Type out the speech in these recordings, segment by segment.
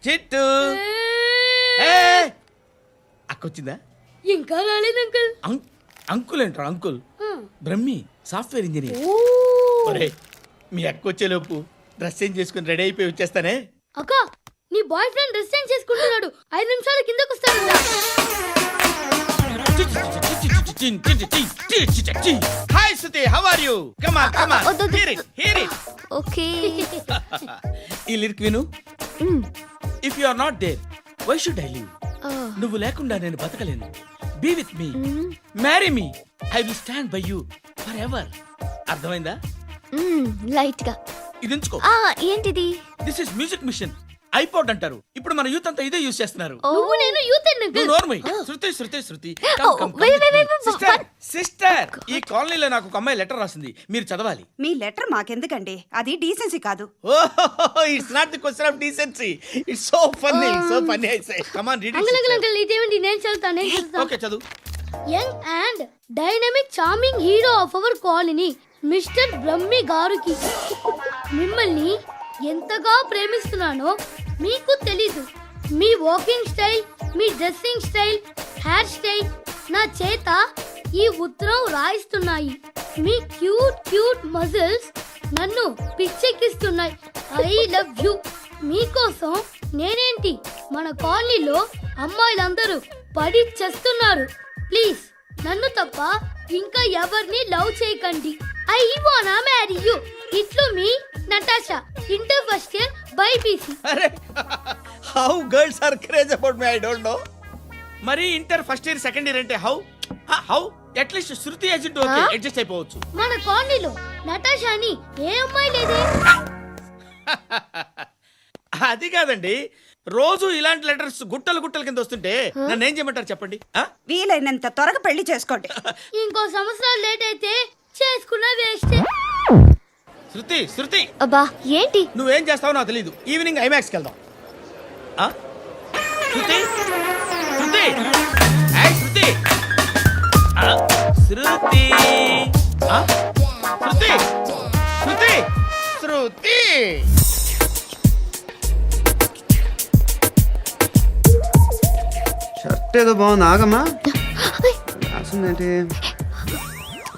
చిట్టు అక్కొచ్చిందా? ఇంకా రాలేదు అంకుల్. అంకుల్ ఏంట్రా అంకుల్? Brahmi software engineer. ఒరే మీ అక్కొచ్చేలోపు డ్రెస్ చేంజ్ చేసుకుని రెడీ అయిపోయి వచ్చేస్తానే. అక్క నీ బాయ్ ఫ్రెండ్ డ్రెస్ చేంజ్ చేసుకుంటున్నాడు, 5 నిమిషాల కిందకు వస్తాడు. Hi Suthi, how are you? Come on come on, hear it. Okay. ఈ లిరిక్ విను. If you are not there why should I live? నువ్వు లేకుండా నేను బతకలేను. Be with me, marry me, I will stand by you forever. అర్థమైందా? Light గా ఇది ఉంచుకో. ఏంటిది? This is music machine, iPod అంటారు. ఇప్పుడు మన యూత్ అంతా ఇదే యూజ్ చేస్తున్నారు. నువ్వు నేను యూత్ నువ్వు నోర్మై. శృతి శృతి శృతి. సిస్టర్, ఈ కాలనీలో నాకు ఒక అమ్మాయి లెటర్ రాసింది, మీరు చదవాలి. మీ లెటర్ మాకెందుకండి, అది డీసెన్సీ కాదు. It's not the question of decency, it's so funny, so funny. I say come on read it. Uncle ఇదేంటి? నేను చదువుతాను. ఓకే చదువు. Young and dynamic charming hero of our colony mister Brahmi గారికి మిమ్మల్ని ఎంతగా ప్రేమిస్తున్నానో మీకు తెలీదు. మీ వాకింగ్ స్టైల్, మీ డ్రెస్సింగ్ స్టైల్, హెయిర్ స్టైల్ నా చేత ఈ ఉత్తరం రాయిస్తున్నాయి. మీ క్యూట్ క్యూట్ మజిల్స్ నన్ను పిచ్చెక్కిస్తున్నాయి. I love you. మీకోసం నేనేంటి, మన కాలనీలో అమ్మాయిలందరూ పడి చేస్తున్నారు. ప్లీజ్ నన్ను తప్ప ఇంకా ఎవరిని లవ్ చేయకండి. ఐ వానా మ్యారీ యు. ఇట్లు మీ Natasha, inter first year BiPC. అరే how girls are craze about me, I don't know. మరి inter first year second year అంటే how how at least Shruti agent okay adjust అయిపోవచ్చు. మన కాలనీలో నటాషాని ఏ అమ్మాయి లేదే. అది కాదండి, రోజు ఇలాంటి లెటర్స్ గుట్టలు గుట్టల కింద వస్తుంటే నన్ను ఏం చేయమంటారు చెప్పండి? వీలైనంత త్వరగా పెళ్లి చేసుకోండి. ఇంకో సంవత్సరాలు లేట్ అయితే చేసుకున్న వేస్ట్. శృతి శృతి, అబ్బా ఏంటి? నువ్వేం చేస్తావో నాకు తెలీదు. ఈవినింగ్ ఐమాక్స్కి వెళ్దాం. శృతి శృతి శృతి శృతి శృతి శృతి శృతి. షర్ట్ ఏదో బాగుంది, ఆగమ్మా. రాసిందేంటి?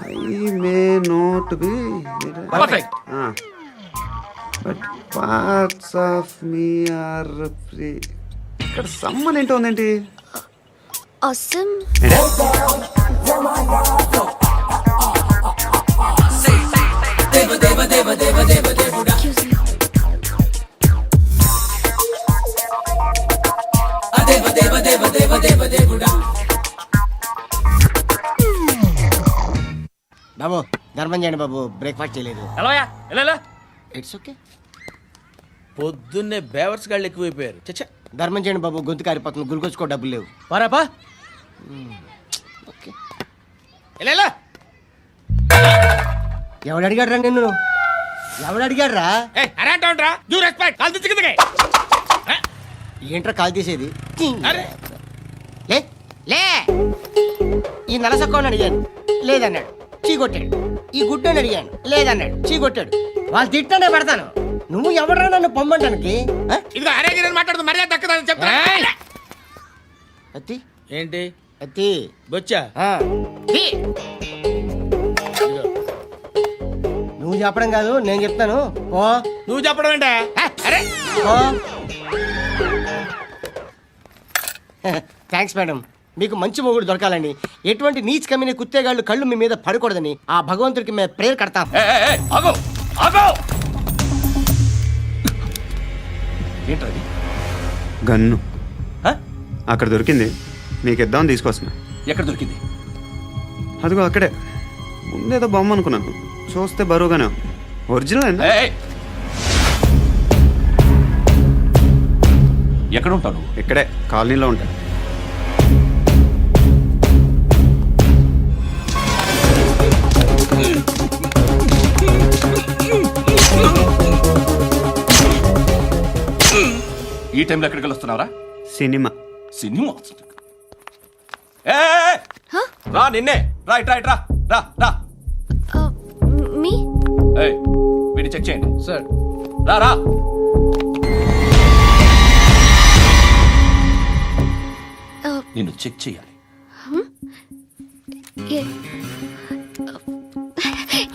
I may not be perfect, but parts of me are free. ఇక్కడ సమ్మన్ ఏంటో ఉందేంటి? అసమ్ బాబు ధర్మం చేయండి బాబు, బ్రేక్ఫాస్ట్ చేయలేదు. It's okay. పొద్దున్నే బేవర్స్ గాళ్ళు ఎక్కువైపోయారు. చచ్చా, ధర్మం చేయండి బాబు, గొంతు కారిపోతుంది, గురికొచ్చుకో డబ్బులు లేవు. పారాపా. ఓకే. ఎవడు అడిగాడు రా నిన్ను? ఎవడు అడిగాడు రా? ఏంట్రా కాల్ తీసేది? లే లే. ఈ నలసక్కని అడిగాను, లేదన్నాడు, చీ కొట్టాడు. ఈ గుడ్డని అడిగాను, లేదన్నాడు, చీ కొట్టాడు. వాళ్ళు తిట్టానే పెడతాను. నువ్వు ఎవడరా నన్ను పొమ్మంటానికి? అత్తి ఏంటి? అత్తి బొచ్చా? నువ్వు చెప్పడం కాదు, నేను చెప్తాను. ఓ నువ్వు చెప్పడం ఏంటా? అరే థ్యాంక్స్ మేడం. మీకు మంచి మొగుడు దొరకాలని, ఎటువంటి నీచ్ కమ్మిన కుత్తేగాళ్ళు కళ్ళు మీ మీద పడకూడదని ఆ భగవంతుడికి మేము ప్రేయర్ కడతాం. ఏంటది? గన్ను అక్కడ దొరికింది, మీకు ఇద్దామని తీసుకొస్తున్నా. ఎక్కడ దొరికింది? అదిగో అక్కడే. ముందేదో బొమ్మ అనుకున్నాను, చూస్తే బరువుగానే ఒరిజినల్. ఎక్కడ ఉంటాను? ఇక్కడే కాలనీలో ఉంటాను. ఈ టైంలో ఎక్కడికి వస్తున్నారా? సినిమా. సినిమా రా, నిన్నే రా, ఇట్రా ఇట్రా రా రా. చేయండి, చెక్ చేయండి. సార్ రా రా. నిన్ను చెక్ చేయాలి.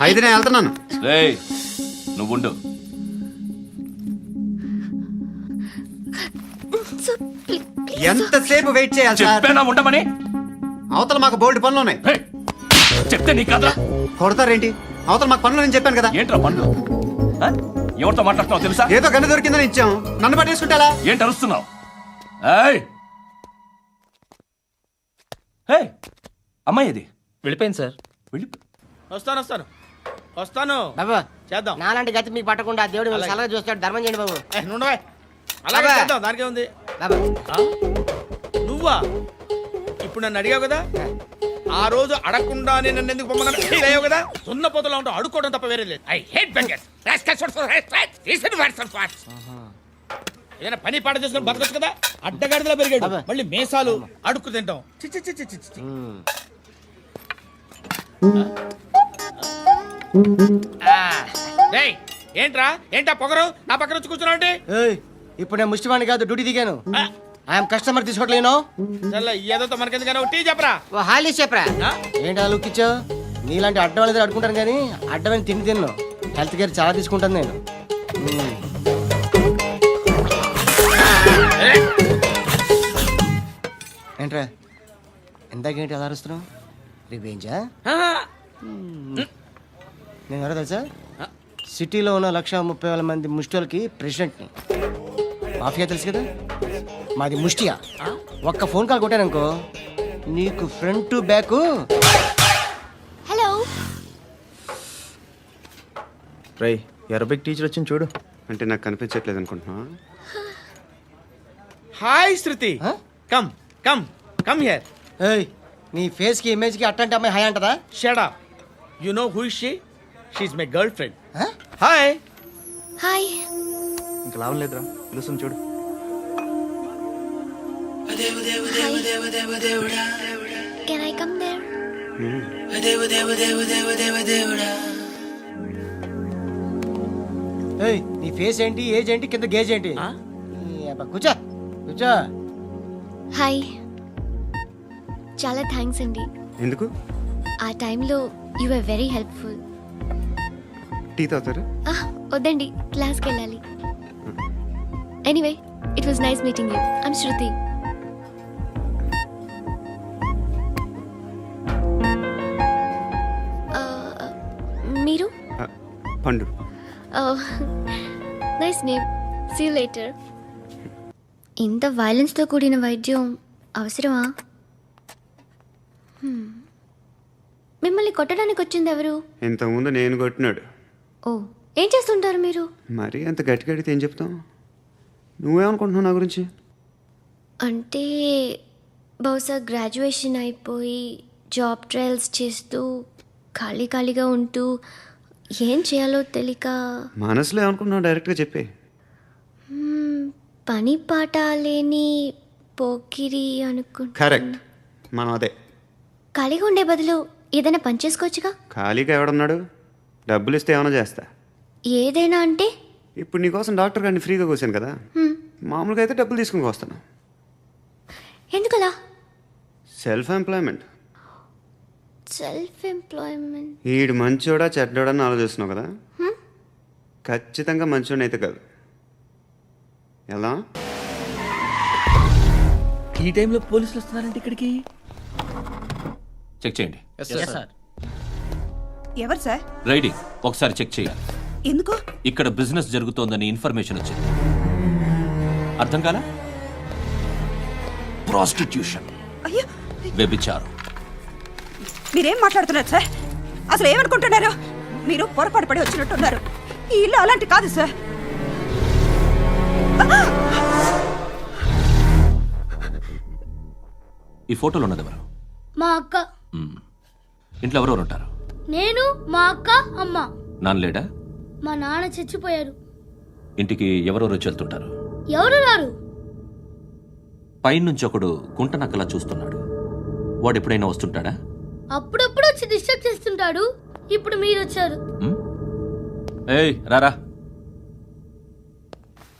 అయితే నేను వెళ్తున్నాను. రేయ్, నువ్వు ఉండు. ఎంతసేపు వెయిట్ చేయాలి సార్? చెప్పేనా ఉండమని? అవతల మాకు బోల్డ్ పనులు ఉన్నాయి. రేయ్, చెప్తే నీకు కదరా. కొడతారేంటి? అవతల మాకు పనులు నేను చెప్పాను కదా. ఏంట్రా పండు? ఆ? ఎవరితో మాట్లాడుతున్నావు తెలుసా? ఏదో గన్ను దొరికిందని ఇచ్చాం, నన్ను పట్టేసుకుంటా. ఏంటి అరుస్తున్నావు? ఏయ్, ఏయ్, అమ్మాయి ఇది వెళ్ళిపోయింది సార్. వెళ్ళి. వస్తాను బాబు చేద్దాం. నాలాంటి గతి మీకు పట్టకుండా దేవుడు మిమ్మల్ని సలహా చూస్తాడు. ధర్మం చేయండి బాబు. నుండవే అలాగే అబ్బా. చేద్దాం, దానికే ఉంది. బాబు నువ్వా ఇప్పుడు నన్ను అడిగావు కదా, ఆ రోజు అడగకుండానే నన్ను ఎందుకు పొమ్మన్నా ఫీల్ అయ్యావు కదా. సున్న పోతలో ఉంటావు, అడుక్కోవడం తప్ప వేరే లేదు. I hate bangers. ఏదైనా పని పాట చేసుకుని బతకొచ్చు కదా. అడ్డగాడిదలా పెరిగాడు, అబ్బా. మళ్ళీ మేసాలు అడుక్కు తింటాం. చి చి చి చి చి చి. రేయ్, ఏంటా పొగరు నా పక్కన వచ్చి కూర్చున్నావు అంటే? ఏయ్, ఇప్పుడు నేను ముష్టివాణి కాదు, డ్యూటీ దిగాను. ఐఎమ్ కస్టమర్ తీసుకోవట్లేను. ఏదో మనకెందుకైనా టీ చెప్పరా. ఓ హాలీ చెప్పరా. ఆ? ఏంటి అలా లుక్కిచ్చావు? నీలాంటి అడ్డం వాళ్ళ అడుకుంటాను కానీ అడ్డమైన తిండి తిన్ను. హెల్త్ కేర్ చాలా తీసుకుంటాను నేను. ఏంట్రా ఎందాకేంటి అలా అరుస్తున్నావు? రివేంజా? నేను ఎవరో తెలుసా? సిటీలో ఉన్న 130,000 మంది ముష్టిలకి ప్రెసిడెంట్ని. మాఫియా తెలుసు కదా, మాది ముష్టియా. ఒక్క ఫోన్ కాల్ కొట్టాననుకో నీకు ఫ్రంట్ టు బ్యాక్. హలో. రై అరబిక్ టీచర్ వచ్చింది చూడు. అంటే నాకు కనిపించట్లేదు అనుకుంటున్నా. Hi Shruti, Huh? Come come come here. ఏయ్, నీ ఫేస్ కి ఇమేజ్ కి అట్టంటే అమ్మాయి హై అంటదా? Shut up. You know who is she? She is my girlfriend. Huh? Hi. Hi. ఇంకా లాభం లేదురా, పిలుస్తుంది చూడు. Can I come there? ఏయ్, నీ ఫేస్ ఏంటి, ఏజ్ ఏంటి, కింద గేజ్ ఏంటి? ఈ అబ్బా, కూర్చో కూర్చో. హాయ్, చాలా థ్యాంక్స్ అండి. ఎందుకు? ఆ టైంలో you are very helpful. Tea తాగుతారా? వద్దండి, క్లాస్కి వెళ్ళాలి. Anyway, it was nice meeting you. I'm Shruti. మీరు? Pandu. Nice name. See you later. ఇంత వైలెన్స్తో కూడిన వైద్యం అవసరమా? మిమ్మల్ని కొట్టడానికి వచ్చింది ఎవరు? ఇంతకుముందు నేను కొట్టినాడు. ఓ, ఏం చేస్తుంటారు మీరు? మరీ అంత గట్టి గడితే ఏం చెప్తాం? నువ్వేమనుకుంటున్నావు నా గురించి? అంటే బహుశా గ్రాడ్యుయేషన్ అయిపోయి జాబ్ ట్రయల్స్ చేస్తూ ఖాళీగా ఉంటూ ఏం చేయాలో తెలియక మనసులో ఏమనుకుంటున్నావు డైరెక్ట్గా చెప్పే. పని పాట లేని పోకిరి అనుకుంటా. కరెక్ట్, మనం అదే. ఖాళీగా ఉండే బదులు ఏదైనా పని చేసుకోవచ్చుగా. ఖాళీగా ఎవడన్నాడు? డబ్బులు ఇస్తే ఏమైనా చేస్తా. ఏదైనా అంటే? ఇప్పుడు నీకోసం డాక్టర్ గారిని ఫ్రీగా కూర్చాను కదా, మామూలుగా అయితే డబ్బులు తీసుకుని వస్తాను. ఎందుకలా? Self employment. Self employment. ఈడు మంచోడా చెడ్డోడా అని ఆలోచిస్తున్నావు కదా, ఖచ్చితంగా మంచోడని అయితే కాదు. ఎలా? ఈ టైంలో పోలీసులు వస్తున్నారంటే ఇక్కడికి. చెక్ చేయండి. ఎవరు సార్? రైడింగ్ ఒకసారి చెక్ చేయాలి. ఎందుకు? ఇక్కడ బిజినెస్ జరుగుతోందని ఇన్ఫర్మేషన్ వచ్చింది. అర్థం కాలా? ప్రాస్టిట్యూషన్, అయ్యో, వ్యభిచారం. మీరేం మాట్లాడుతున్నారు సార్? అసలు ఏమనుకుంటున్నారు? మీరు పొరపాటు పడి వచ్చినట్టున్నారు. ఈ ఇల్లు అలాంటి కాదు సార్. ఈ ఫోటోలో ఉన్నది ఎవరు? మా అక్క. మ్మ్. ఇంట్లో ఎవరెవరు ఉంటారు? నేను, మా అక్క, అమ్మ. నాన్న లేడా? మా నాన్న చచ్చిపోయారు. ఇంటికి ఎవరెవరు వచ్చి వెళ్తుంటారు? ఎవరు రారు. పైనుంచి ఒకడు గుంట నక్కలా చూస్తున్నాడు. వాడు ఎప్పుడైనా వస్తుంటాడా? అప్పుడప్పుడు వచ్చి డిస్టర్బ్ చేస్తుంటాడు. ఇప్పుడు మీరు వచ్చారు. మ్మ్? ఏయ్ రారా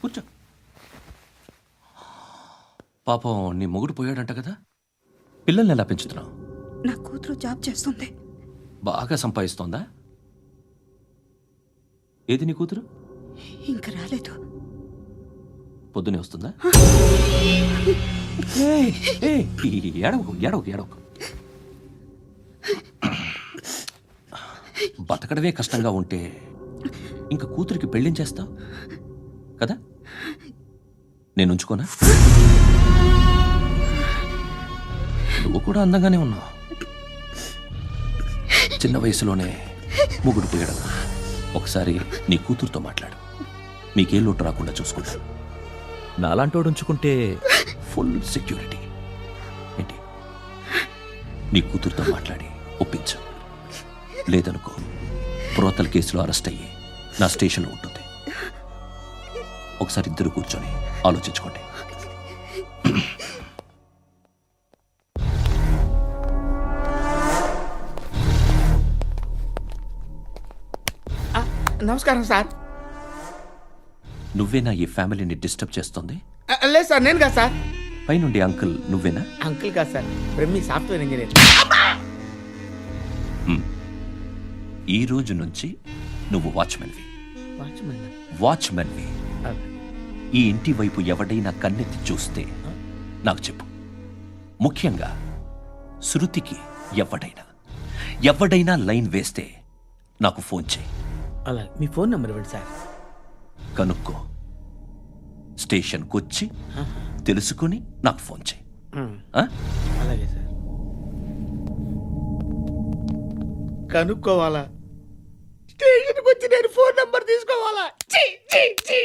కూర్చో. పాపం నీ మొగుడు పోయాడంట కదా, పిల్లల్ని ఎలా పెంచుతున్నావు? నా కూతురు జాబ్ చేస్తుంది. బాగా సంపాదిస్తోందా? ఏది నీ కూతురు? ఇంకా రాలేదు. పొద్దునే వస్తుందా? ఏయ్, ఏయ్, ఏడవకు ఏడవకు ఏడవకు. బతకడమే కష్టంగా ఉంటే ఇంక కూతురికి పెళ్ళించేస్తావు కదా? నేను ఉంచుకోనా? నువ్వు కూడా అందంగానే ఉన్నావు. చిన్న వయసులోనే ముగ్గుడు పోయడం. ఒకసారి నీ కూతురుతో మాట్లాడు, మీకే లోటు రాకుండా చూసుకుంటా. నాలాంటోడు ఉంచుకుంటే ఫుల్ సెక్యూరిటీ. ఏంటి, నీ కూతురుతో మాట్లాడి ఒప్పించు. లేదనుకో ప్రోతల కేసులో అరెస్ట్ అయ్యి నా స్టేషన్లో ఉంటుంది. ఒకసారి ఇద్దరు కూర్చొని ఆలోచించుకోండి. నమస్కారం సార్. నువ్వేనా ఈ ఫ్యామిలీని డిస్టర్బ్ చేస్తుంది? లేదు సార్, నేను కాదు సార్. పైనుండి అంకుల్ నువ్వేనా? అంకుల్ కాదు సార్, బ్రహ్మి సాఫ్ట్వేర్ ఇంజనీర్. ఈ రోజు నుంచి నువ్వు వాచ్మెన్వి. వాచ్మెన్ వాచ్మెన్వి. ఈ ఇంటి వైపు ఎవడైనా కన్నెత్తి చూస్తే నాకు చెప్పు. ముఖ్యంగా శృతికి ఎవడైనా లైన్ వేస్తే నాకు ఫోన్ చేయి. అలా మీ ఫోన్ నెంబర్ ఇవ్వండి సార్. కనుక్కో, స్టేషన్కి వచ్చి తెలుసుకుని నాకు ఫోన్ చేయి. ఆ? అలాగే సార్. కనుక్కోవాలా? స్టేషన్కి వచ్చి నేను ఫోన్ నంబర్ తీసుకోవాలా? ఛీ, ఛీ, ఛీ.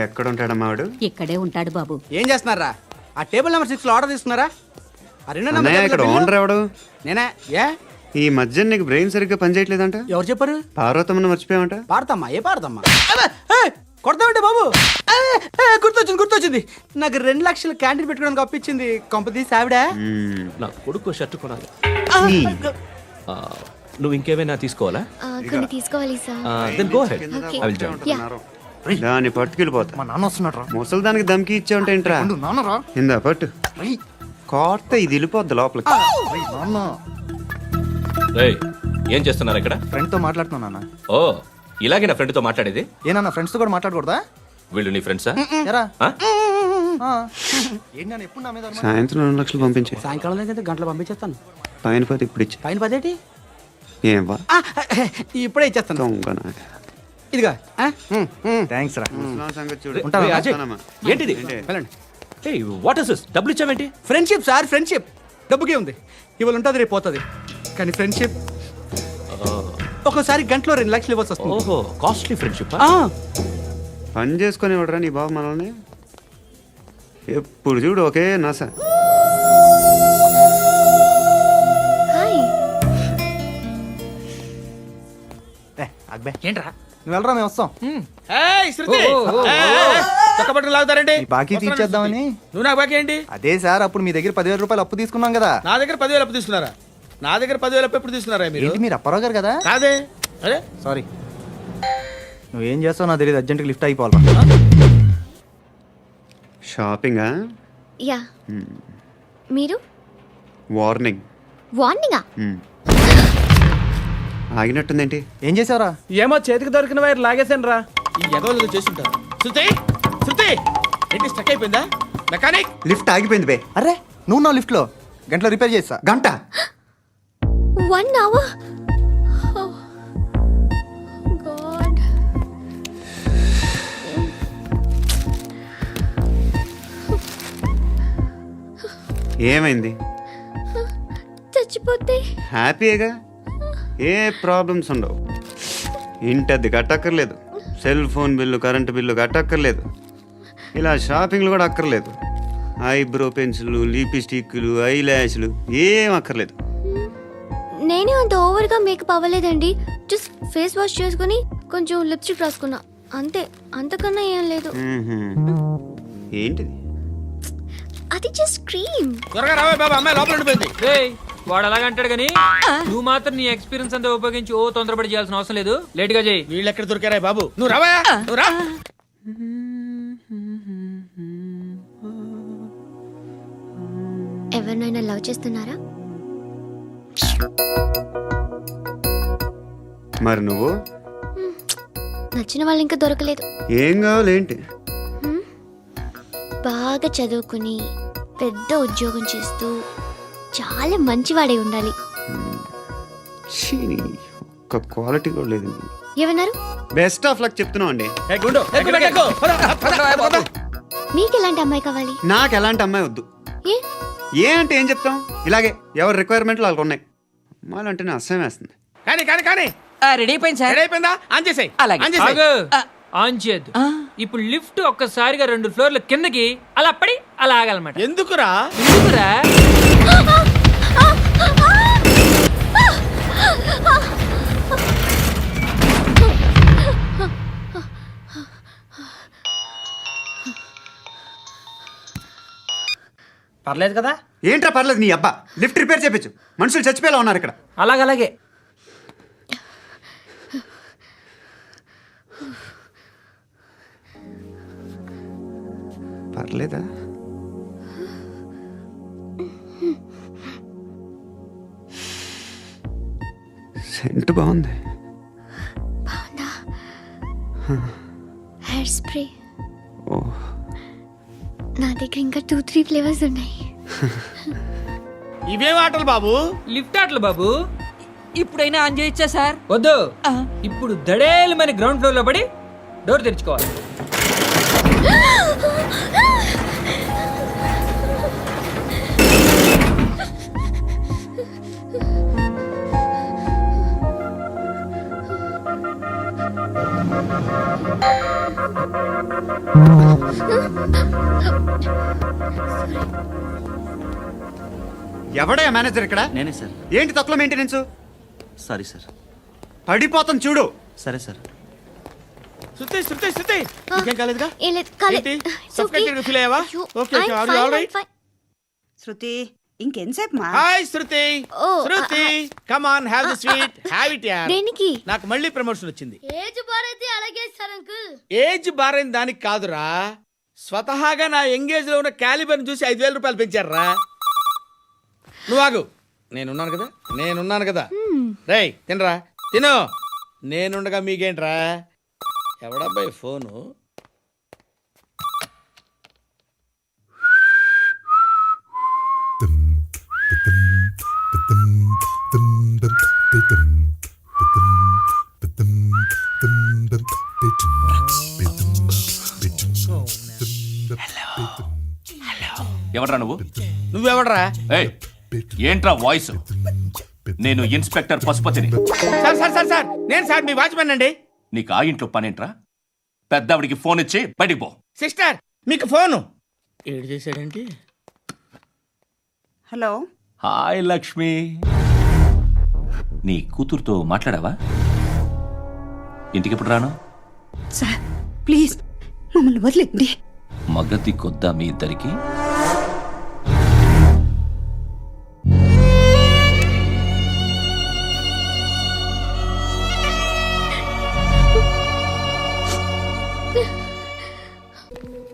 ఎక్కడ ఉంటాడమ్మా వాడు? ఇక్కడే ఉంటాడు బాబు. ఏం చేస్తున్నారా? ఆ టేబుల్ నెంబర్ 6 లో ఆర్డర్ తీసుకున్నారా? ఆ రెండో అన్నయ్య, ఇక్కడ నెంబర్ ఓనర్ ఎవడు? నేనే. ఏ ఈ మధ్య నీకు బ్రెయిన్ సరిగ్గా పనిచేయట్లేదంట. ఎవరు చెప్పారు? పార్వతమ్మను మర్చిపోయామంట. పాడతామ్మా? ఏ పాడతామ్మా? కొడతామంటే బాబు. గుర్తొచ్చింది. నాకు 2 లక్షలు క్యాంటీన్ పెట్టుకోవడానికి అప్పించింది కొంపదీసి ఆవిడ. నా కొడుకు షర్ట్ కొనాలి. నువ్వు ఇంకేమైనా తీసుకోవాలా? కొన్ని తీసుకోవాలి sir. Then go ahead. Okay. I will join. దాన్ని పట్టుకెళ్ళిపోతా. మా నాన్న వస్తున్నాడు రా. ముసలి దానికి దమ్కి ఇచ్చావంట ఏంట్రా? నాన్నరా. ఇందా పట్టు. కోర్త ఇది వెళ్ళిపోద్ది లోపలికి. నాన్న రేయ్, ఏం చేస్తున్నారు ఇక్కడ? ఫ్రెండ్ తో మాట్లాడుతున్నా నాన్న. ఓ, ఇలాగే నా ఫ్రెండ్తో మాట్లాడేది? ఏనా ఫ్రెండ్స్ తో కూడా మాట్లాడకూడదా? వీళ్ళు నీ ఫ్రెండ్సా? ఎరా ఆ? ఏంటి నాన్న ఎప్పుడు నా మీద అనుమానం? సాయంత్రం 2 లక్షలు పంపించే. సాయంకాలం దగ్గర గంటలు పంపించేస్తాను. పైన పోతే ఇప్పుడు ఇచ్చే. పైన 10 ఏంటి? ఏం వా ఇప్పుడే ఇచ్చేస్తాను. దొంగనా. ఇదిగా థ్యాంక్స్ రా. ముసలాం సంగతి చూడు. ఉంటావా? ఏయ్, అజయ్, వస్తానమ్మా. ఏంటిది? ఏంటి? వెళ్ళండి. ఏయ్, వాట్ ఇస్ దిస్? డబ్బులు ఇచ్చావేంటి? Friendship sir, friendship. డబ్బుకే ఉంది, ఇవాళ ఉంటుంది రేపు పోతుంది. కానీ ఫ్రెండ్షిప్ ఒక్కోసారి గంటలో 2 లక్షలు ఇవ్వాల్సి వస్తుంది. ఓహో, కాస్ట్లీ ఫ్రెండ్షిప్. ఆ, పని చేసుకొని ఇవ్వడరా నీ బాబు మనల్ని? ఎప్పుడు చూడు ఒకే నాస. హాయ్. అక్బే ఏంట్రా? నువ్వు వెళ్ళరా, మేము వస్తాం. ఏయ్, శృతి! చక్కబట్టలు లాగుతారండి. ఈ బాకీ తీర్చేద్దామని. నువ్వు నాకు బాకీ ఏంటి? అదే సార్, అప్పుడు మీ దగ్గర 10,000 రూపాయలు అప్పు తీసుకున్నాం కదా. నా దగ్గర 10,000 అప్పు తీసుకున్నారా? నా దగ్గర 10,000 అప్పు ఎప్పుడు తీసుకున్నారా మీరు? ఏంటి మీరు అప్పారావు గారు కదా? కాదే. అరే, సారీ. నువ్వేం చేస్తావు నాకు తెలియదు, అర్జెంట్గా లిఫ్ట్ అయిపోవాలి. షాపింగా? యా. మీరు? వార్నింగ్. వార్నింగా? ఆగినట్టుందేంటి? ఏం చేసావురా? ఏమో చేతికి దొరికిన వైర్ లాగేసాను రా. ఈ ఎగవలు చేస్తుంటారు. శృతి, శృతి, ఏంటి స్టక్ అయిపోయిందా? మెకానిక్! లిఫ్ట్ ఆగిపోయింది బే. అరే నువ్వు నా లిఫ్ట్లో గంటలో రిపేర్ చేస్తా. గంట? 1 hour? Oh, God. ఏమైంది? చచ్చిపోతే? హ్యాపీగా, ఏ ప్రాబ్లమ్స్ ఉండవు. ఇంటద్ది కట్టక్కర్లేదు, cell phone bill, current bill కట్టక్కర్లేదు, ఇలా షాపింగ్లు కూడా అక్కర్లేదు. ఐబ్రో పెన్సిల్, లిప్స్టిక్లు, ఐ ల్యాష్లు ఏం అక్కర్లేదు. నేనే అంత ఓవర్గా మేకప్ అవ్వలేదండి. జస్ట్ ఫేస్ వాష్ చేసుకుని కొంచెం లిప్స్టిక్ రాసుకున్నా అంతే. అంతకన్నా ఏం లేదు. ఏంటిది? అది జస్ట్ క్రీమ్. త్వరగా రావే బాబా, అమ్మాయి లోపల ఉండిపోయింది. వాడు అలాగంటాడు కానీ నువ్వు మాత్రం నీ ఎక్స్పీరియన్స్ అంతా ఉపయోగించి ఓ తొందరపడి చేయాల్సిన అవసరం లేదు లేట్ గా చేయి. వీళ్ళు ఎక్కడ దొరికారా బాబు? నువ్వు రావా, నువ్వు రా. ఎవరినైనా లవ్ చేస్తున్నారా? మరి నువ్వు నచ్చిన వాళ్ళు ఇంకా దొరకలేదు. ఏం కావాలేంటి? బాగా చదువుకుని పెద్ద ఉద్యోగం చేస్తూ చాలా మంచివాడై ఉండాలి. ఛీ, నీ ఒక్క క్వాలిటీ కూడా లేదు. ఏమన్నారు? బెస్ట్ ఆఫ్ లక్ చెప్తున్నావు అండి. ఏ గుండు, ఎక్కు, ఎక్కు. పద, పద, పద. మీకు ఎలాంటి అమ్మాయి కావాలి? నాకు ఎలాంటి అమ్మాయి వద్దు. ఏ ఏ అంటే ఏం చెప్తాం, ఇలాగే ఎవరి రిక్వైర్మెంట్లు వాళ్ళకు ఉన్నాయి. అమ్మాయిలంటేనే అసహ్యం వేస్తుంది. కానీ కానీ కానీ రెడీ అయిపోయింది సార్. రెడీ అయిపోయిందా? ఆన్ చేసేయ్. అలాగే. ఆన్ చేసేయ్. ఆగు. ఆన్ చేయద్దు. ఇప్పుడు లిఫ్ట్ ఒక్కసారిగా 2 ఫ్లోర్ల కిందకి అలా పడి అలా ఆగాలన్నమాట. ఎందుకురా? ఎందుకురా? పర్లేదు కదా? ఏంట్రా పర్లేదు నీ అబ్బా, లిఫ్ట్ రిపేర్ చేయించు. మనుషులు చచ్చిపోయేలా ఉన్నారు ఇక్కడ. అలాగే. పర్లేదా? సెంట్ బాగుంది. బాగుందా? Hair spray. ఓ, నా దగ్గర ఇంకా 2-3 ఫ్లేవర్స్ ఉన్నాయి. ఇవేం ఆటలు బాబు? లిఫ్ట్ ఆటలు బాబు. ఇప్పుడైనా ఆన్ చేయొచ్చా సార్? వద్దు. ఇప్పుడు దడేలు మన గ్రౌండ్ ఫ్లోర్ లో పడి డోర్ తెరుచుకోవాలి. ఎవడయ్యా మేనేజర్ ఇక్కడ? నేనే సార్. ఏంటి తక్కువ మెయింటెనెన్స్? Sorry sir. పడిపోతాం చూడు. సరే సార్. శృతి, శృతి, శృతి. ఇంకేం కాలేదుగా? ఏం లేదు, కాలేదు. ఏంటి? It's Suffocated గా feel అయ్యావా? అయ్యో, Okay, okay. I'm Are you fine, all right? I'm fine. శృతి ఇంకెంతసేపు మా? Hi Shruti. Oh, Shruti, come on, have the sweet. Have it యార్. దేనికి? నాకు మళ్ళీ ప్రమోషన్ వచ్చింది. ఏజ్ బారైతే అలాగే సార్ అంకుల్. ఏజ్ బారైన దానికి కాదురా, స్వతహాగా నా ఎంగేజ్ లో ఉన్న క్యాలిబర్ చూసి 5,000 రూపాయలు పెంచారా. నువ్వు ఆగు, నేనున్నాను కదా. రేయ్ తినరా, తిను. నేనుండగా మీకేంట్రా? ఎవడబ్బాయి ఫోను? ఎవడ్రా నువ్వు? నువ్వెవడరా? ఏయ్, ఏంట్రా వాయిస్? నేను ఇన్స్పెక్టర్ పశుపతిని. సార్ సార్ సార్ సార్, నేను సార్ మీ వాచ్మెన్ అండి. నీకు ఆ ఇంట్లో పనేంట్రా? పెద్దవిడికి ఫోన్ ఇచ్చి బయటికి పో. సిస్టర్, మీకు ఫోను. ఏడు చేశాడేంటి? హలో. హాయ్ లక్ష్మి. నీ కూతురుతో మాట్లాడావా? ఇంటికి ఎప్పుడు రాను? సార్ ప్లీజ్ మమ్మల్ని వదిలేండి. మగతి కొద్దా మీ ఇద్దరికి?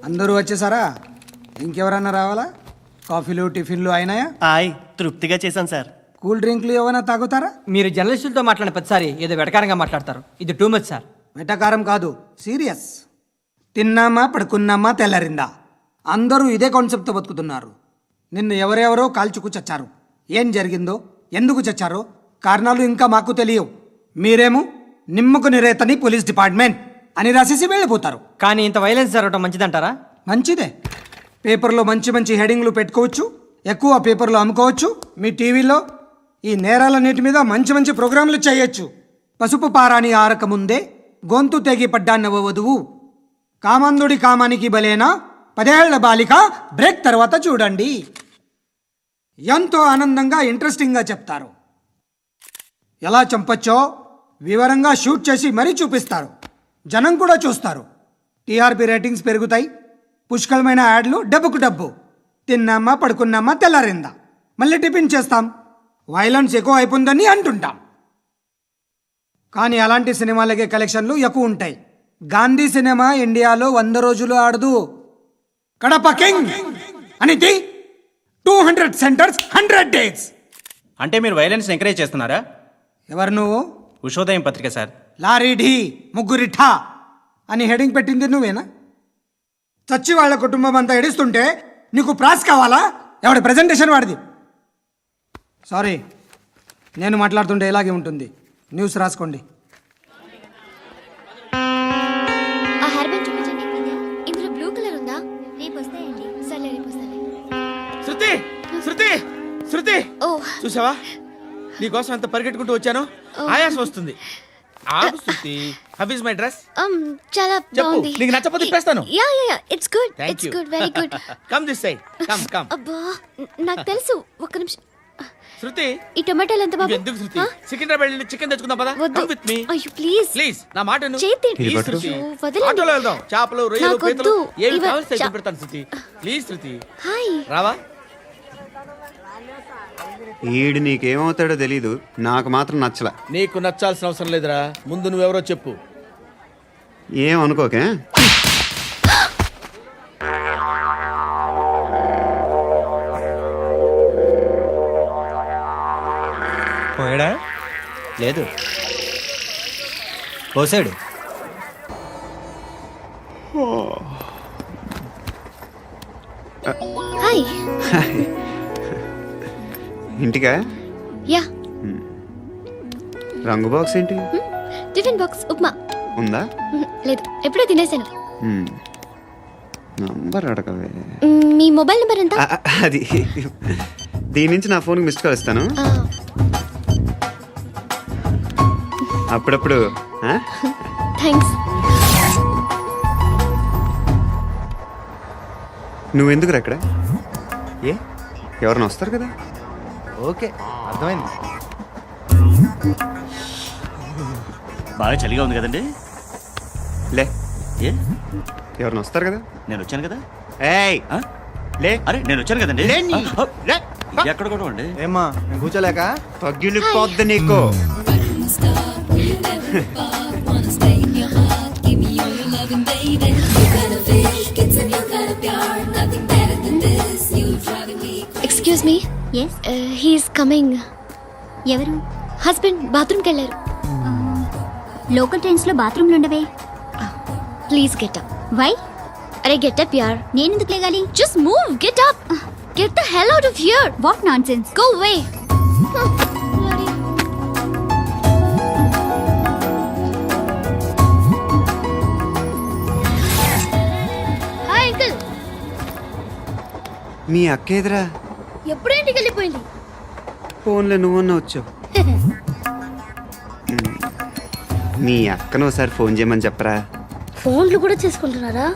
అందరూ వచ్చేసారా? ఇంకెవరన్నా రావాలా? కాఫీలు టిఫిన్లు అయినాయా? తృప్తిగా చేశాను సార్. కూల్ డ్రింక్లు ఏమైనా తాగుతారా? మీరు జర్నలిస్టులతో మాట్లాడిన ప్రతిసారి ఏదో వెటకారంగా మాట్లాడతారు. ఇది టూ మచ్ సార్. వెటకారం కాదు, సీరియస్. తిన్నామా పడుకున్నామా తెల్లరిందా, అందరూ ఇదే కాన్సెప్ట్తో బతుకుతున్నారు. నిన్ను ఎవరెవరో కాల్చుకు చచ్చారు. ఏం జరిగిందో, ఎందుకు చచ్చారో కారణాలు ఇంకా మాకు తెలియవు. మీరేమో నిమ్మకు నిరేతని పోలీస్ డిపార్ట్మెంట్ అని రాసేసి వెళ్ళిపోతారు. కానీ ఇంత వైలెన్స్ జరగడం మంచిదంటారా? మంచిదే. పేపర్లో మంచి మంచి హెడింగ్లు పెట్టుకోవచ్చు, ఎక్కువ పేపర్లు అమ్ముకోవచ్చు. మీ టీవీలో ఈ నేరాలన్నిటి మీద మంచి మంచి ప్రోగ్రాంలు చేయొచ్చు. పసుపు పారాని ఆరకముందే గొంతు తెగి పడ్డాన్నవ వధువు, కామందుడి కామానికి బలేనా 10 ఏళ్ల బాలిక బ్రేక్ తర్వాత చూడండి. ఎంతో ఆనందంగా ఇంట్రెస్టింగ్గా చెప్తారు. ఎలా చంపచ్చో వివరంగా షూట్ చేసి మరీ చూపిస్తారు. జనం కూడా చూస్తారు. టీఆర్పీ రేటింగ్స్ పెరుగుతాయి. పుష్కలమైన యాడ్లు, డబ్బుకు డబ్బు. తిన్నామా పడుకున్నామా తెల్లారిందా, మళ్ళీ టిఫిన్ చేస్తాం. వైలెన్స్ ఎక్కువ అయిపోయిందని అంటుంటాం. కానీ అలాంటి సినిమాలకే కలెక్షన్లు ఎక్కువ ఉంటాయి. గాంధీ సినిమా ఇండియాలో 100 రోజులు ఆడదు. కడప కింగ్ అనేది 200 సెంటర్స్ 100 డేస్. అంటే మీరు వైలెన్స్ ఎంకరేజ్ చేస్తున్నారా? ఎవరు నువ్వు? ఉషోదయం పత్రిక సార్. లారీ ఢీ ముగ్గురి ఠా అని హెడింగ్ పెట్టింది నువ్వేనా? చచ్చి వాళ్ళ కుటుంబం అంతా ఎడుస్తుంటే నీకు ప్రాస్ కావాలా? ఎవడి ప్రజెంటేషన్ వాడిది. సారీ, నేను మాట్లాడుతుంటే ఇలాగే ఉంటుంది. న్యూస్ రాసుకోండి. ఆ హెయిర్ బ్యాండ్ చూపించండి. ఇందులో బ్లూ కలర్ ఉందా? రేపు వస్తాయండి. సర్లే, రేపు వస్తాలే. శృతి శృతి శృతి, ఓ చూసావా నీకోసం ఎంత పరిగెట్టుకుంటూ వచ్చాను. ఆయాసం వస్తుంది. ఆగు Shruti. How is my dress? చాలా చెప్పు. బాగుంది. నీకు నచ్చకపోతే తిప్పేస్తాను. Yeah yeah yeah, it's good. Thank it's you. Good, very good. Come this side. Come come. అబ్బా, నాకు తెలుసు. ఒక్క నిమిషం. శృతి, ఈ టొమాటోలు ఎంత బాబు? ఎందుకు శృతి? సికింద్రాబాద్ వెళ్ళి చికెన్ తెచ్చుకుందాం పదా. వద్దు. కమ్ విత్ మీ అయ్యో ప్లీజ్. ప్లీజ్. నా మాట విను. చేతి Please, శృతి. వదలండి. ఆటోలో వెళ్దాం. చేపలు, రొయ్యలు, నాకు పీతలు వద్దు. ఏమి ఇవ- కావాలి చా- పెడతాను శృతి. Please Shruti. హాయ్. రావా? ఈడు నీకేమవుతాడో తెలీదు, నాకు మాత్రం నచ్చలా. నీకు నచ్చాల్సిన అవసరం లేదురా. ముందు నువ్వెవరో చెప్పు. ఏమనుకోకే. పోయాడా? లేదు, పోసాడు. హాయ్. ఇంటికా? యా. రంగు బాక్స్ ఏంటి? Tiffin box upma. ఉందా? లేదు, ఎప్పుడో తినేసాను. నంబర్ అడగవే. మీ మొబైల్ నెంబర్ ఎంత? అది దీని నుంచి నా ఫోన్కి మిస్డ్ కాల్ ఇస్తాను. అప్పుడప్పుడు. థ్యాంక్స్. నువ్వెందుకు అక్కడ? ఏ? ఎవరైనా వస్తారు కదా. ఓకే, అర్థమైంది. బాగా చలిగా ఉంది కదండి. లే, ఏ ఎవరైనా వస్తారు కదా. నేను వచ్చాను కదా. ఏయ్ ఆ? లే. అరే నేను వచ్చాను కదండి. లే నీ. లే. ఎక్కడ కూడా అండి. ఏమ్మా, నేను కూర్చోలేక? తగ్గిలిపోద్ది నీకు. Excuse me. Yes, he's coming. ఎవరు? హస్బెండ్ బాత్రూమ్కి వెళ్ళారు. లోకల్ ట్రైన్స్ లో బాత్రూమ్లు ఉండవే. Please get up. వై? అరే గెట్ అప్ యార్. నేను ఎందుకు లేగాలి? Just move, get up. Get the hell out of here. What nonsense. Go away. Hi uncle. మీ అక్క ఎదురా? ఎప్పుడు ఇంటికి వెళ్ళిపోయింది? ఫోన్లో నువ్వన్నా వచ్చావు. మీ అక్కను ఒకసారి ఫోన్ చేయమని చెప్పరా. ఫోన్లు కూడా చేసుకుంటున్నారా?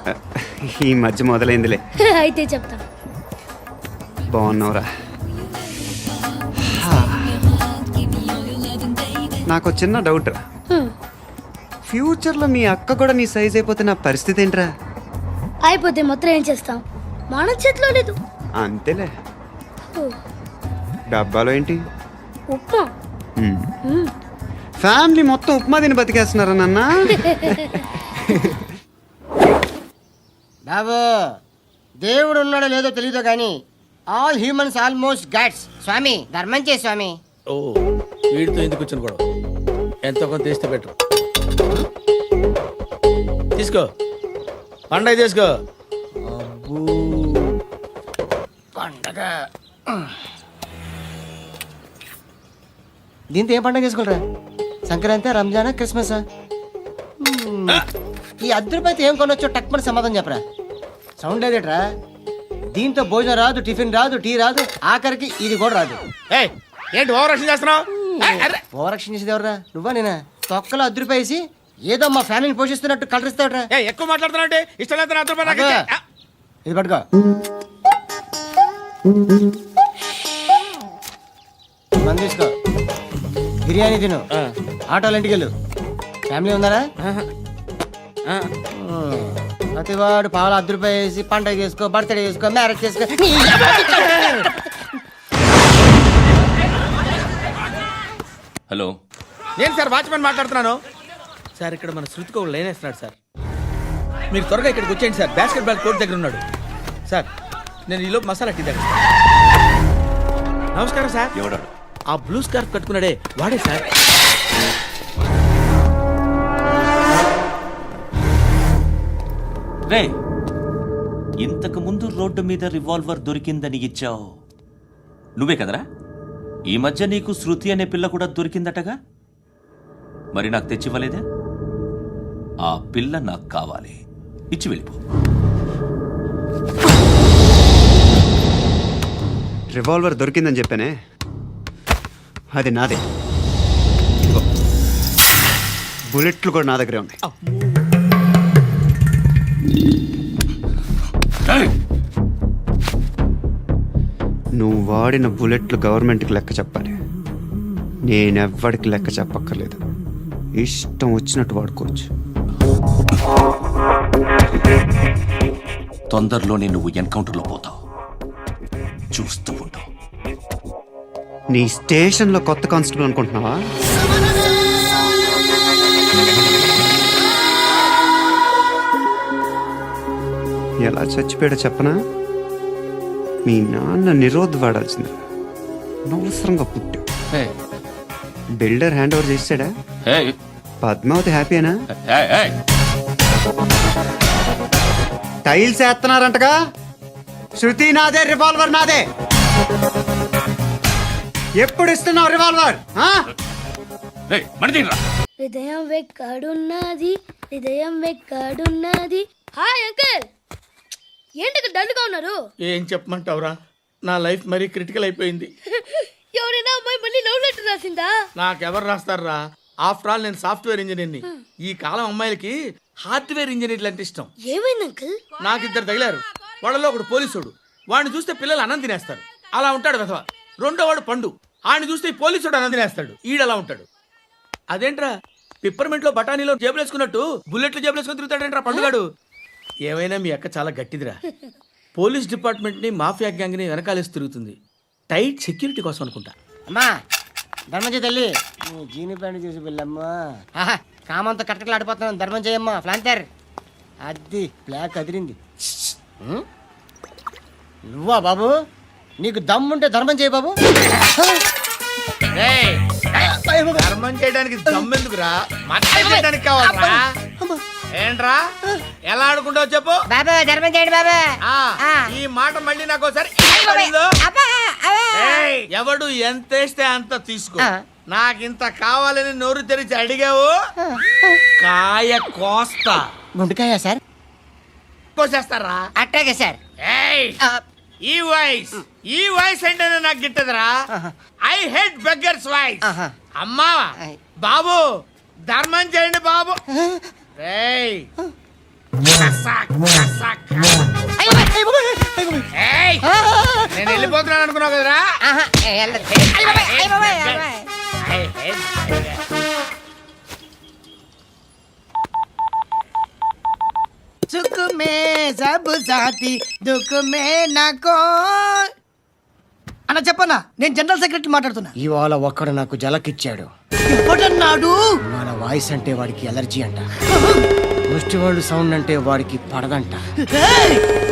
ఈ మధ్య మొదలైందిలే. అయితే చెప్తా. బాగున్నావురా? నాకు చిన్న డౌట్ రా. ఫ్యూచర్లో మీ అక్క కూడా నీ సైజ్ అయిపోతే నా పరిస్థితి ఏంట్రా? అయిపోతే మొత్తం ఏం చేస్తాం? మన చేతిలో లేదు. అంతేలే. డబ్బాలో ఏంటి? ఉప్మా. ఫ్యామిలీ మొత్తం ఉప్మా తిని బతికేస్తున్నారా నాన్న? బాబు, దేవుడు ఉన్నాడో లేదో తెలియదు కానీ ఆల్ హ్యూమన్స్ ఆల్మోస్ట్ గాడ్స్. స్వామి ధర్మం చే స్వామి. ఓ, వీడితో ఎందుకు వచ్చిన గొడవ? ఎంతో కొంత తీస్తే బెటర్. తీసుకో, పండగ తీసుకో. పండగ దీంతో ఏం పండగ చేసుకోరా? సంక్రాంతి, రంజానా, క్రిస్మస్? ఈ రూపాయలతో ఏం కొనొచ్చో టక్మని సమాధానం చెప్పరా. సౌండ్ లేదేట్రా? దీంతో భోజనం రాదు, టిఫిన్ రాదు, టీ రాదు, ఆఖరికి ఇది కూడా రాదు. ఏయ్, ఏంటి ఓవర్ యాక్షన్ చేస్తున్నావు? ఓవరాక్షన్ చేసేది ఎవరా? నువ్వా నేనా? తొక్కలో రూపాయలు వేసి ఏదో మా ఫ్యామిలీని పోషిస్తున్నట్టు కలరిస్తావుట్రా. ఎక్కువ మాట్లాడుతున్నావు అంటే ఇష్టం లేదు. నా రూపాయలు నాకు ఇచ్చే. ఇది పట్టుకో. మంది తీసుకో, బిర్యానీ తిను, ఆటోలు ఇంటికి వెళ్ళు. ఫ్యామిలీ ఉన్నారా? ప్రతివాడు పావులు రూపాయలు వేసి పండగ చేసుకో, బర్త్డే చేసుకో, మ్యారేజ్ చేసుకో. హలో. నేను సార్ వాచ్మెన్ మాట్లాడుతున్నాను సార్. ఇక్కడ మన శృతికి ఒక లైన్ వేస్తున్నాడు సార్. మీరు త్వరగా ఇక్కడికి వచ్చేయండి సార్. బాస్కెట్ బాల్ కోర్ట్ దగ్గర ఉన్నాడు సార్. నేను ఈలోపు మసాలా టీ దగ్గర. నమస్కారం సార్. ఎవడాడు? ఆ బ్లూ స్కార్ఫ్ కట్టుకున్నాడే వాడే సార్. రే, ఇంతకు ముందు రోడ్డు మీద రివాల్వర్ దొరికిందని ఇచ్చావు నువ్వే కదరా? ఈ మధ్య నీకు శృతి అనే పిల్ల కూడా దొరికిందటగా? మరి నాకు తెచ్చివ్వలేదే? ఆ పిల్ల నాకు కావాలి, ఇచ్చి వెళ్ళిపో. రివాల్వర్ దొరికిందని చెప్పానే, అది నాదే. బుల్లెట్లు కూడా నా దగ్గరే ఉన్నాయి. నువ్వు వాడిన బుల్లెట్లు గవర్నమెంట్కి లెక్క చెప్పాలి. నేనెవ్వడికి లెక్క చెప్పక్కర్లేదు. ఇష్టం వచ్చినట్టు వాడుకోవచ్చు. తొందరలోనే నువ్వు ఎన్కౌంటర్లో పోతావు, చూస్తూ ఉంటావు. నీ స్టేషన్లో కొత్త కానిస్టేబుల్ అనుకుంటున్నావా? ఎలా చచ్చిపోయాడో చెప్పనా? మీ నాన్న నిరోధ్ వాడాల్సింది. అనవసరంగా పుట్టావు. బిల్డర్ హ్యాండ్ ఓవర్ చేసాడా? పద్మావతి హ్యాపీనా? టైల్స్ వేస్తున్నారంటగా. శృతి నాదే, రివాల్వర్ నాదే. ఎప్పుడు ఇస్తున్నావు రివాల్వర్? హృదయం వెక్కడున్నది, హృదయం వెక్కడున్నది. హాయ్ అంకుల్, ఏంటి డల్గా ఉన్నారు? ఏం చెప్పమంటావురా, నా లైఫ్ మరీ క్రిటికల్ అయిపోయింది. ఎవరైనా అమ్మాయి మళ్ళీ లవ్ లెటర్ రాసిందా? నాకెవరు రాస్తారా? ఆఫ్టర్ ఆల్ నేను సాఫ్ట్వేర్ ఇంజనీర్ని. ఈ కాలం అమ్మాయిలకి హార్డ్వేర్ ఇంజనీర్లు అంటే ఇష్టం. ఏమైంది అంకుల్? నాకు ఇద్దరు తగిలారు. వాళ్ళలో ఒకడు పోలీసుడు. వాడిని చూస్తే పిల్లలు అన్నం తినేస్తారు, అలా ఉంటాడు వెధవ. రెండో వాడు పండు. ఆడిని చూస్తే ఈ పోలీసుడు అన్నం తినేస్తాడు, ఈడలా ఉంటాడు. అదేంట్రా పిప్పర్మెంట్ లో బఠానీలో జేబులు వేసుకున్నట్టు బుల్లెట్లు జేబులు వేసుకుని తిరుగుతాడేంట్రా పండుగాడు? ఏమైనా మీ అక్క చాలా గట్టిదిరా. పోలీస్ డిపార్ట్మెంట్ ని మాఫియా గ్యాంగ్ ని వెనకాలేసి తిరుగుతుంది. టైట్ సెక్యూరిటీ కోసం అనుకుంటా. అమ్మా ధర్మం చేయి తల్లి. జీని ప్యాంట్ చూసి వెళ్ళమ్మా. కామంతో కట్టకలాడిపోతున్నాను. ధర్మం చేయమ్మా. ఫ్లాంతర్ అది బ్లాక్ అదిరింది. నువ్వా బాబు? నీకు దమ్ముంటే ధర్మం చేయి బాబు. ధర్మం చేయడానికి దమ్మెందుకురా? మర్యాద చేయడానికి కావాలరా? ఏంట్రా ఎలా ఆడుకుంటావు చెప్పు. బాబా ధర్మం చేయండి బాబా. ఈ మాట మళ్ళీ నాకు ఒకసారి ఎవడు ఎంత వేస్తే అంత తీసుకో. నాకింత కావాలని నోరు తెరిచి అడిగావు, కాయ కోస్తా. గుండెకాయ సార్? కోసేస్తారా? అట్టాగే సార్. ఈ వాయిస్ అంటే నాకు గిట్టదురా. I hate beggars voice. అమ్మా బాబు ధర్మం చేయండి బాబు. నేను వెళ్ళిపోతున్నాను అనుకున్నావు కదరా? సుఖ మే సబ్ సాథీ దుఃఖ మే నాకో. అన్న చెప్పన్నా, నేను జనరల్ సెక్రటరీ మాట్లాడుతున్నా. ఇవాళ ఒక్కడు నాకు జలకిచ్చాడు. ఎవడన్నాడు? మన వాయిస్ అంటే వాడికి ఎలర్జీ అంట. ముష్టి వాళ్ళు సౌండ్ అంటే వాడికి పడదంట.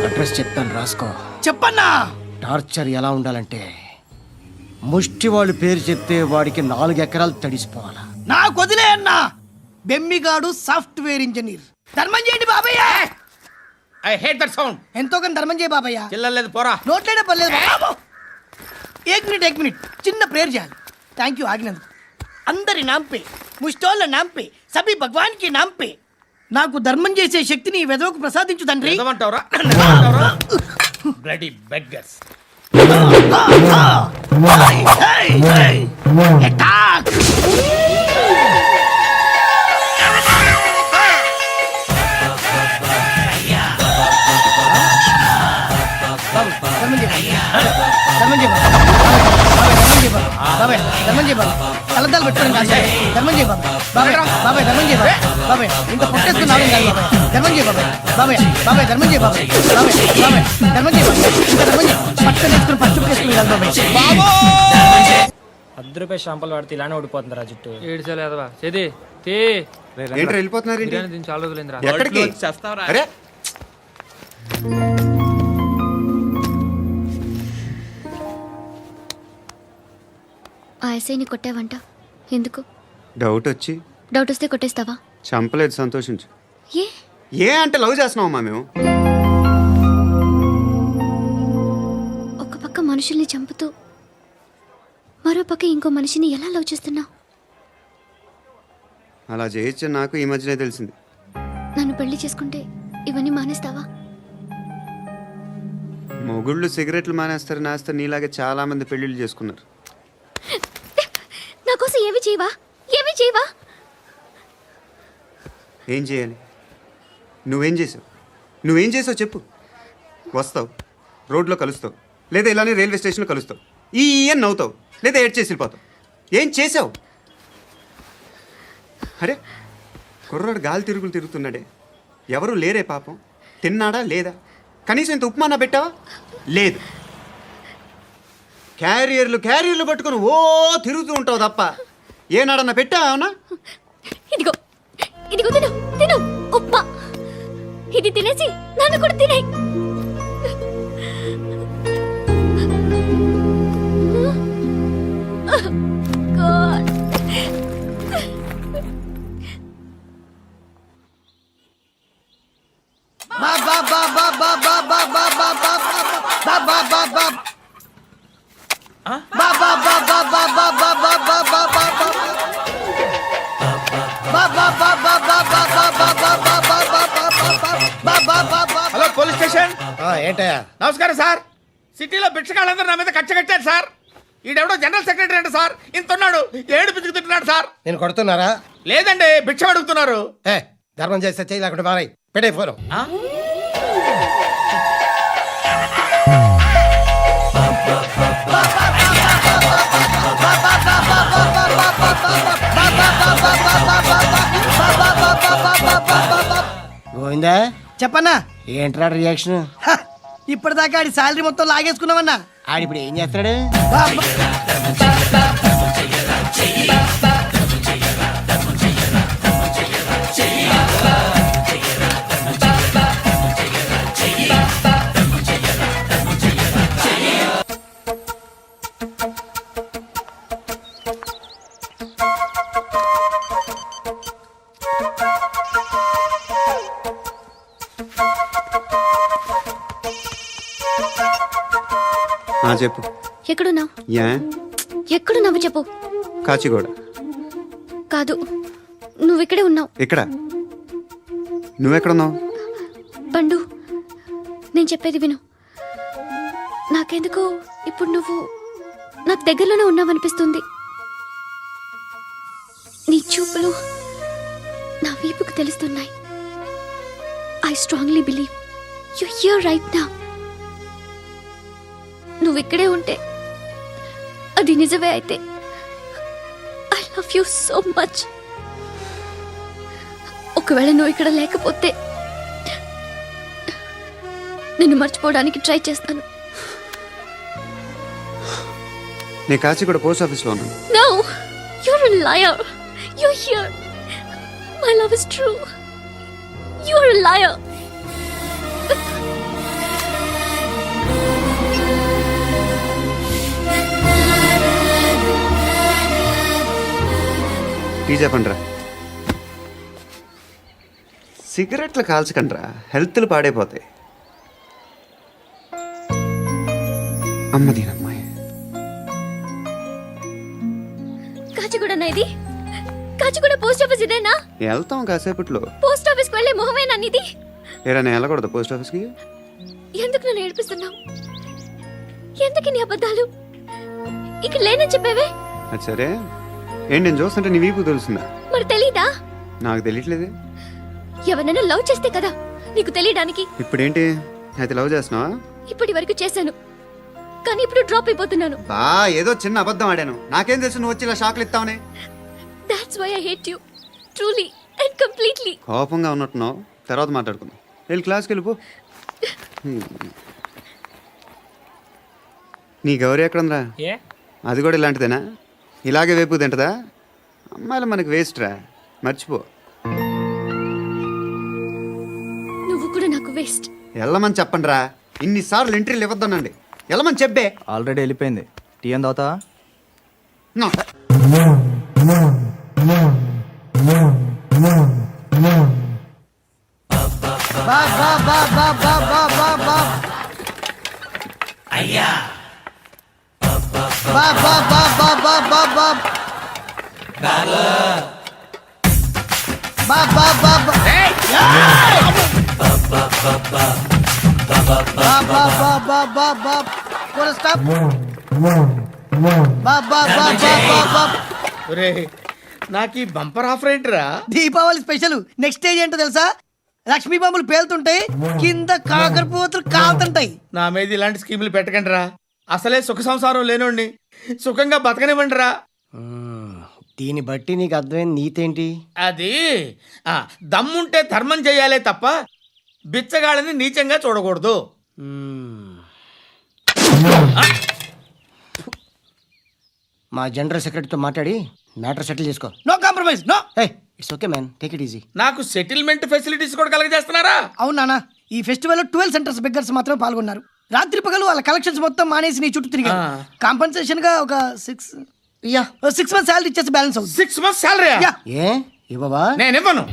అడ్రస్ చెప్తాను రాసుకో. చెప్పన్నా. టార్చర్ ఎలా ఉండాలంటే ముష్టి వాళ్ళు పేరు చెప్తే వాడికి 4 ఎకరాలు తడిసిపోవాలా. నాకు వదిలే అన్నా. బెమ్మిగాడు సాఫ్ట్వేర్ ఇంజనీర్. ధర్మం చేయండి బాబయ్య. I hate that sound. ఎంతో కానీ ధర్మం చేయ బాబయ్య. చిల్లలేదు పోరా. నోట్లేడే పర్లేదు బాబు. ఏక్ మినిట్ చిన్న ప్రేయర్ చేయాలి. థ్యాంక్ యూ ఆగినందుకు. అందరి నాంపే, ముష్టోళ్ళ నాంపే, సభీ భగవాన్ కి నాంపే నాకు ధర్మం చేసే శక్తిని ఈ వెదవకు ప్రసాదించు తండ్రి. Bloody beggars. కలదాలు పెట్టుకోండి కాదు. ధర్మం చేయ బాబాయ్. బాబాయ్ ధర్మం చేయ బాబాయ్. ఇంకా పుట్టేస్తున్నాడు కాదు బాబాయ్. ధర్మం చేయ బాబాయ్. బాబాయ్ ధర్మం చేయ బాబాయ్. ధర్మం చేయ బాబాయ్. ఇంకా ధర్మం చేయ. పట్టు వేసుకుని పట్టు వేసుకుని కాదు బాబాయ్. రూపాయి షాంపూలు వాడితే ఇలానే ఓడిపోతుంది రా జుట్టు ఏడ్చలేదవా చేది తీ ఏంటి వెళ్ళిపోతున్నారు ఏంటి? దీన్ని చాలా రోజులైందిరా ఎక్కడికి? చేస్తావరా అరే ఆ ఎస్ఐని కొట్టావంట ఎందుకు? డౌట్ వచ్చి డౌట్ వస్తే కొట్టేస్తావా? చంపలేదు, సంతోషించు. ఏ ఏ అంటే లవ్ చేస్తున్నావమ్మా మేము. ఒక పక్క మనుషుల్ని చంపుతూ మరో పక్క ఇంకో మనిషిని ఎలా లవ్ చేస్తున్నావు? అలా చేయొచ్చని నాకు ఈ మధ్యనే తెలిసింది. నన్ను పెళ్లి చేసుకుంటే ఇవన్నీ మానేస్తావా? మొగుళ్ళు సిగరెట్లు మానేస్తారు, నేస్తారు. నీలాగే చాలా మంది పెళ్లిళ్ళు చేసుకున్నారు. నా కోసం ఏమి చేయవా? ఏమి చేయవా? ఏం చేయాలి? నువ్వేం చేసావు? నువ్వేం చేసావు చెప్పు. వస్తావు, రోడ్లో కలుస్తావు, లేదా ఇలానే రైల్వే స్టేషన్లో కలుస్తావు, ఈ అని నవ్వుతావు, లేదా ఏడ్ చేసి వెళ్ళిపోతావు. ఏం చేసావు? అరే కుర్రాడు గాలి తిరుగులు తిరుగుతున్నాడే, ఎవరు లేరే పాపం. తిన్నాడా లేదా? కనీసం ఇంత ఉప్మానా పెట్టావా? లేదు. క్యారియర్లు పట్టుకొని ఓ తిరుగుతూ ఉంటావు తప్ప ఏనాడన్నా పెట్టావా? అవునా? ఇదిగో ఇదిగో తిను తిను ఉప్మా. ఇది తినేసి నన్ను కూడా తినే. Hello police station. ఏంటయ్యా? నమస్కారం సార్. సిటీలో భిక్షగాళ్ళందరూ నా మీద కచ్చ కట్టారు సార్. ఈడెవడో జనరల్ సెక్రటరీ అంట సార్. ఇంత ఉన్నాడు, ఏడు పిచ్చుకు తింటున్నాడు సార్. నేను కొడుతున్నారా? లేదండి, భిక్ష అడుగుతున్నారు. ఏ ధర్మం చేస్తే చేయి, లేకుండా మారాయి. పెట్టే ఫోను. గోవిందా చెప్పన్నా. ఏంట్రా రియాక్షన్? ఇప్పటిదాకా ఆడి శాలరీ మొత్తం లాగేసుకున్నావన్నా. ఆడిప్పుడు ఏం చేస్తాడు? చెప్పు. ఎక్కడున్నావు? యా ఎక్కడున్నావు చెప్పు. కాచిగూడ. కాదు, నువ్వు ఇక్కడే ఉన్నావు. ఇక్కడ? నువ్వెక్కడున్నావు? పండు, నేను చెప్పేది విను. నాకెందుకో ఇప్పుడు నువ్వు నాకు దగ్గరలోనే ఉన్నావనిపిస్తుంది. నీ చూపులు నా వీపుకు తెలుస్తున్నాయి. I strongly believe you here right now. నువ్వు ఇక్కడే ఉంటే అది నిజమే అయితే I love you so much. ఒకవేళ నువ్వు ఇక్కడ లేకపోతే నిన్ను మర్చిపోవడానికి ట్రై చేస్తాను. నేను కాచిగూడ పోస్ట్ ఆఫీస్లో ఉన్నాను. No, you're a liar. You're here. My love is true. You're a liar. Tea చెప్పండిరా. సిగరెట్లు కాల్చకండ్రా, హెల్త్లు పాడైపోతాయి. అమ్మదీనమ్మాయి. కాచిగూడనా ఇది? కాచిగూడ పోస్ట్ ఆఫీస్ ఇదేనా? వెళ్తాం కాసేపట్లో. పోస్ట్ ఆఫీస్కి వెళ్ళే మొహమేనా నీది? ఏరా నేను వెళ్ళకూడదు పోస్ట్ ఆఫీస్కి? ఎందుకు నన్ను ఏడిపిస్తున్నావు? ఎందుకు నీ అబద్ధాలు? ఇక్కడ లేనని చెప్పేవే. అది సరే, ఏంటి నేను చూస్తుంటే నీ వీపు తెలుస్తుందా? మరి తెలీదా? నాకు తెలియట్లేదే. ఎవరైనా లవ్ చేస్తే కదా నీకు తెలియడానికి. ఇప్పుడేంటి అయితే లవ్ చేస్తున్నావా? ఇప్పటి వరకు చేశాను, కానీ ఇప్పుడు డ్రాప్ అయిపోతున్నాను. బా ఏదో చిన్న అబద్ధం ఆడాను. నాకేం తెలుసు నువ్వు వచ్చి ఇలా షాక్లు ఇస్తావనే. That's why I hate you. Truly and completely. కోపంగా ఉన్నట్టున్నావు, తర్వాత మాట్లాడుకుందాం. వెళ్ళి క్లాస్కి వెళ్ళిపో. నీ గౌరీ ఎక్కడుందిరా? ఏ అది కూడా ఇలాంటిదేనా? ఇలాగే వేపు తింటదా? అమ్మాయిలు మనకి వేస్ట్ రా, మర్చిపో. నువ్వు కూడా నాకు వేస్ట్. వెళ్ళమని చెప్పండి రా, ఇన్నిసార్లు ఎంట్రీలు ఇవ్వద్దనండి. వెళ్ళమని చెప్పే. ఆల్రెడీ వెళ్ళిపోయింది. టీ అని తాగుతావా? నో. నాకు ఈ బంపర్ ఆఫర్ ఏంటిరా? దీపావళి స్పెషల్ నెక్స్ట్ స్టేజ్ ఏంటో తెలుసా? లక్ష్మీ బాంబులు పేలుతుంటాయి, కింద కాకరపోతులు కాలుతుంటాయి. నా మీద ఇలాంటి స్కీములు పెట్టకండి రా. అసలే సుఖ సంసారం లేనోండి, సుఖంగా బతకనివ్వండి రా. దీన్ని బట్టి నీకు అర్థమైంది నీతేంటి? అది దమ్ముంటే ధర్మం చేయాలే తప్ప బిచ్చగాళ్ళని నీచంగా చూడకూడదు. మా జనరల్ సెక్రటరీతో మాట్లాడి మ్యాటర్ సెటిల్ చేసుకో. No compromise, no. It's okay man, take it easy. నాకు సెటిల్మెంట్ ఫెసిలిటీస్ కూడా కలగజేస్తున్నారా? అవును నాన్న, ఈ ఫెస్టివల్ 12 సెంటర్స్ బెగ్గర్స్ మాత్రమే పాల్గొన్నారు. రాత్రి పగలు వాళ్ళ కలెక్షన్స్ మొత్తం మానేసి నీ చుట్టూ తిరిగారు. కాంపన్సేషన్ గా ఒక 6 మంత్స్ శాలరీ ఇచ్చేసి బ్యాలెన్స్ అవుతుంది. 6 months salary? ఏ ఇవ్వవా? నేను ఇవ్వను.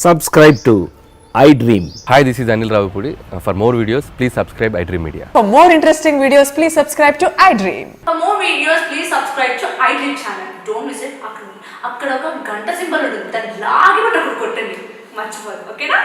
Subscribe to iDream. Hi, this is Anil Ravipudi. For more videos, please subscribe iDream Media. For more interesting videos, please subscribe to iDream. For more videos, please subscribe to iDream channel. Don't miss it. అక్కడ ఒక గంట symbol ఉంటుంది, దాన్ని లాగి పట్టుకుని కొట్టండి, మర్చిపోదు. ఓకేనా?